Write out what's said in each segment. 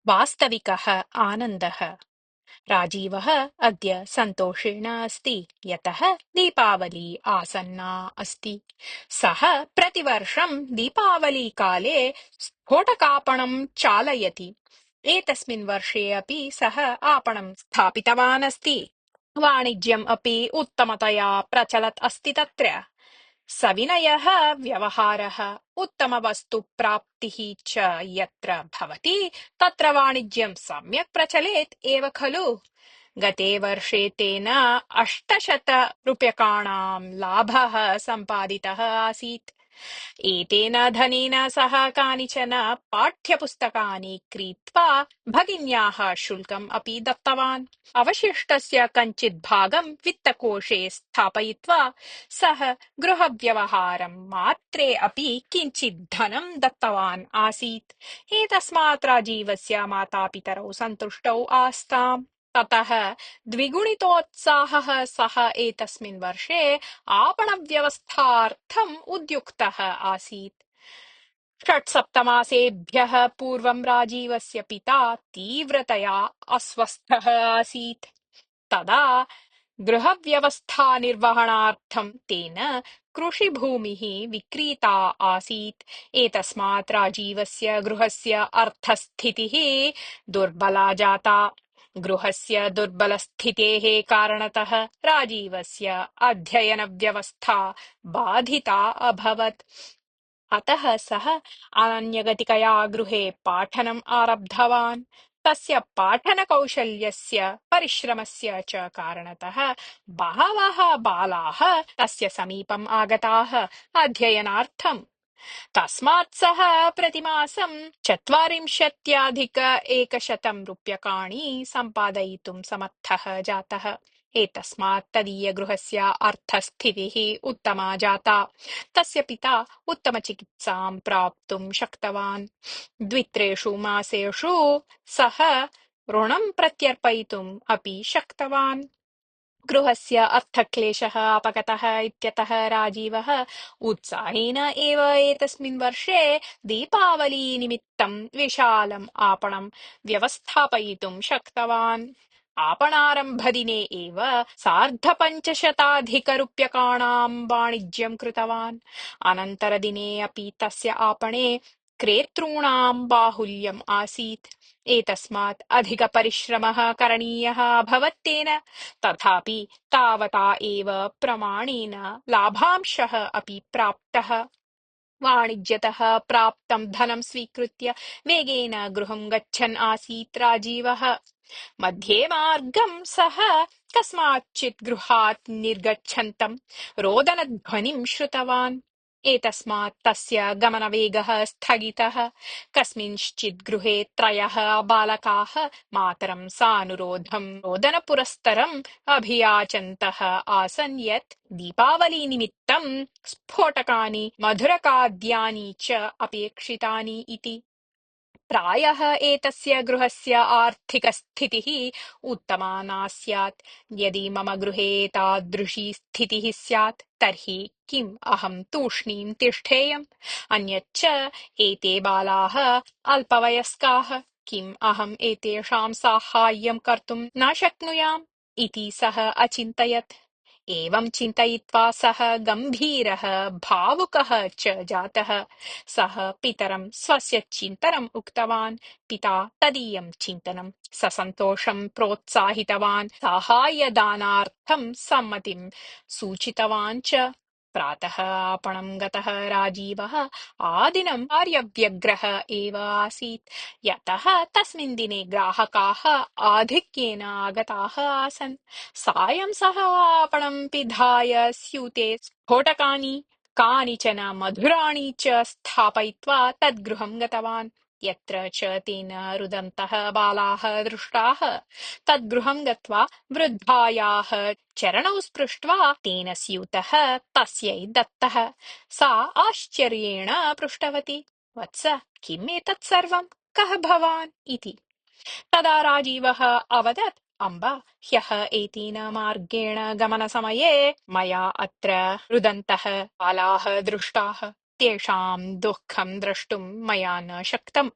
वास्तविकः आनन्दः। राजीवः अद्य सन्तोषेण अस्ति यतः दीपावली आसन्ना अस्ति। सः प्रतिवर्षं दीपावलीकाले स्फोटकापणं चालयति। एतस्मिन् वर्षे अपि सः आपणं स्थापितवान् अस्ति। वाणिज्यम् अपि उत्तमतया प्रचलत् अस्ति तत्र। सविनयः व्यवहारः उत्तमवस्तुप्राप्तिः च यत्र भवति तत्र वाणिज्यं सम्यक् प्रचलेत् एव खलु। गते वर्षे तेन 800 रूप्यकाणां लाभः सम्पादितः आसीत्। एतेन धनेन सः कानिचन पाठ्यपुस्तकानि क्रीत्वा भगिन्याः शुल्कम् अपि दत्तवान्। अवशिष्टस्य कञ्चित् भागं वित्तकोषे स्थापयित्वा सः गृहव्यवहारं मात्रे अपि किञ्चित् धनं दत्तवान् आसीत्। एतस्मात् राजीवस्य मातापितरौ सन्तुष्टौ आस्ताम्। ततः द्विगुणितोत्साहः सः एतस्मिन् वर्षे आपणव्यवस्थार्थम् उद्युक्तः आसीत्। 6-7 मासेभ्यः पूर्वं राजीवस्य पिता तीव्रतया अस्वस्थः आसीत्। तदा गृहव्यवस्थानिर्वहणार्थं तेन कृषिभूमिः विक्रीता आसीत्। एतस्मात् राजीवस्य गृहस्य अर्थस्थितिः दुर्बला जाता। गृहस्य दुर्बलस्थितेः कारणतः राजीवस्य अध्ययनव्यवस्था बाधिता अभवत्। अतः सः अनन्यगतिकया गृहे पाठनम् आरब्धवान्। तस्य पाठनकौशल्यस्य परिश्रमस्य च कारणतः बहवः बालाः तस्य समीपम् आगताः अध्ययनार्थम्। तस्मात् सः प्रतिमासं 40,100 रूप्यकाणि सम्पादयितुं समर्थः जातः। एतस्मात् तदीयगृहस्य अर्थस्थितिः उत्तमा जाता। तस्य पिता उत्तमचिकित्सां प्राप्तुं शक्तवान्। 2-3 मासेषु सः ऋणं प्रत्यर्पयितुम् अपि शक्तवान्। गृहस्य अर्थक्लेशः अपगतः इत्यतः राजीवः उत्साहेन एव एतस्मिन् वर्षे दीपावलीनिमित्तं विशालम् आपणं व्यवस्थापयितुं शक्तवान्। आपणारम्भदिने एव 550 रूप्यकाणां वाणिज्यं कृतवान्। अनन्तरदिने अपि तस्य आपणे क्रेतॄणां बाहुल्यम् आसीत्। एतस्मात् अधिकपरिश्रमः करणीयः अभवत् तेन। तथापि तावता एव प्रमाणेन लाभांशः अपि प्राप्तः। वाणिज्यतः प्राप्तं धनं स्वीकृत्य वेगेन गृहं गच्छन् आसीत् राजीवः। मध्ये मार्गं सः कस्माच्चित् गृहात् निर्गच्छन्तं रोदनध्वनिं श्रुतवान्। एतस्मात् तस्य गमनवेगः स्थगितः। कस्मिंश्चित् गृहे 3 बालकाः मातरं सानुरोधं रोदनपुरस्सरम् अभियाचन्तः आसन् यत् दीपावलीनिमित्तं स्फोटकानि मधुरखाद्यानि च अपेक्षितानि इति। प्रायः एतस्य गृहस्य आर्थिकस्थितिः उत्तमा नास्यात्। यदि मम गृहे एतादृशी स्थितिः स्यात् तर्हि किम् अहं तूष्णीं तिष्ठेयम्। अन्यच्च एते बालाः अल्पवयस्काः। किम् अहम् एतेषां साहाय्यं कर्तुं न शक्नुयाम् इति सः अचिन्तयत्। एवं चिन्तयित्वा सः गम्भीरः भावुकः च जातः। सः पितरं स्वस्य चिन्तनम् उक्तवान्। पिता तदीयं चिन्तनं ससन्तोषं प्रोत्साहितवान्। साहाय्यदानार्थं सम्मतिं सूचितवान् च। प्रातः आपणं गतः राजीवः आदिनं कार्यव्यग्रः एव आसीत्। यतः तस्मिन् दिने ग्राहकाः आधिक्येन आगताः आसन्। सायं सः आपणं पिधाय स्यूते स्फोटकानि कानिचन मधुराणि च स्थापयित्वा तद्गृहं गतवान्। यत्र च तेन रुदन्तः बालाः दृष्टाः। तद्गृहं गत्वा वृद्धायाः चरणौ स्पृष्ट्वा तेन स्यूतः तस्यै दत्तः। सा आश्चर्येण पृष्टवती, वत्स, किम् एतत् सर्वम्? कः भवान्? इति। तदा राजीवः अवदत्, अम्ब, ह्यः एतेन मार्गेण गमनसमये मया अत्र रुदन्तः बालाः दृष्टाः। तेषां दुःखं द्रष्टुं मया न शक्तम्।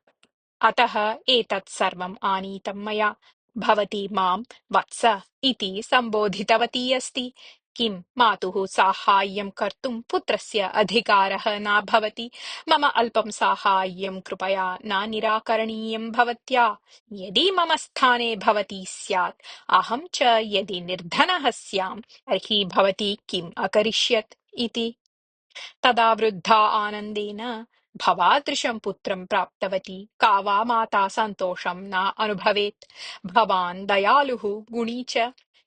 अतः एतत् सर्वम् आनीतं मया। भवती मां वत्स इति सम्बोधितवती अस्ति। किं मातुः साहाय्यं कर्तुं पुत्रस्य अधिकारः न भवति? मम अल्पं साहाय्यं कृपया न निराकरणीयं भवत्या। यदि मम स्थाने भवती स्यात्, अहं च यदि निर्धनः स्याम्, तर्हि भवती किम् अकरिष्यत् इति। तदा वृद्धा आनन्देन भवादृशं पुत्रं प्राप्तवती का वा माता सन्तोषं न अनुभवेत्। भवान् दयालुः गुणी च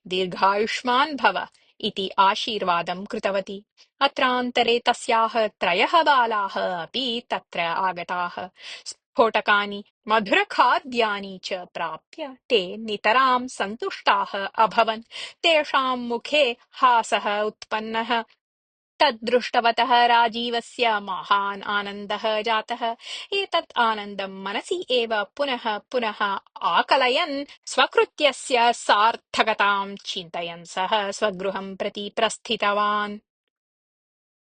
दीर्घायुष्मान् भव इति आशीर्वादं कृतवती। अत्रान्तरे तस्याः त्रयः बालाः अपि तत्र आगताः। स्फोटकानि मधुरखाद्यानि च प्राप्य ते नितरां सन्तुष्टाः अभवन्। तेषां मुखे हासः उत्पन्नः। तद्दृष्टवतः राजीवस्य महान् आनन्दः जातः। एतत् आनन्दं मनसि एव पुनः पुनः आकलयन् स्वकृत्यस्य सार्थकतां चिन्तयन् सः स्वगृहं प्रति प्रस्थितवान्।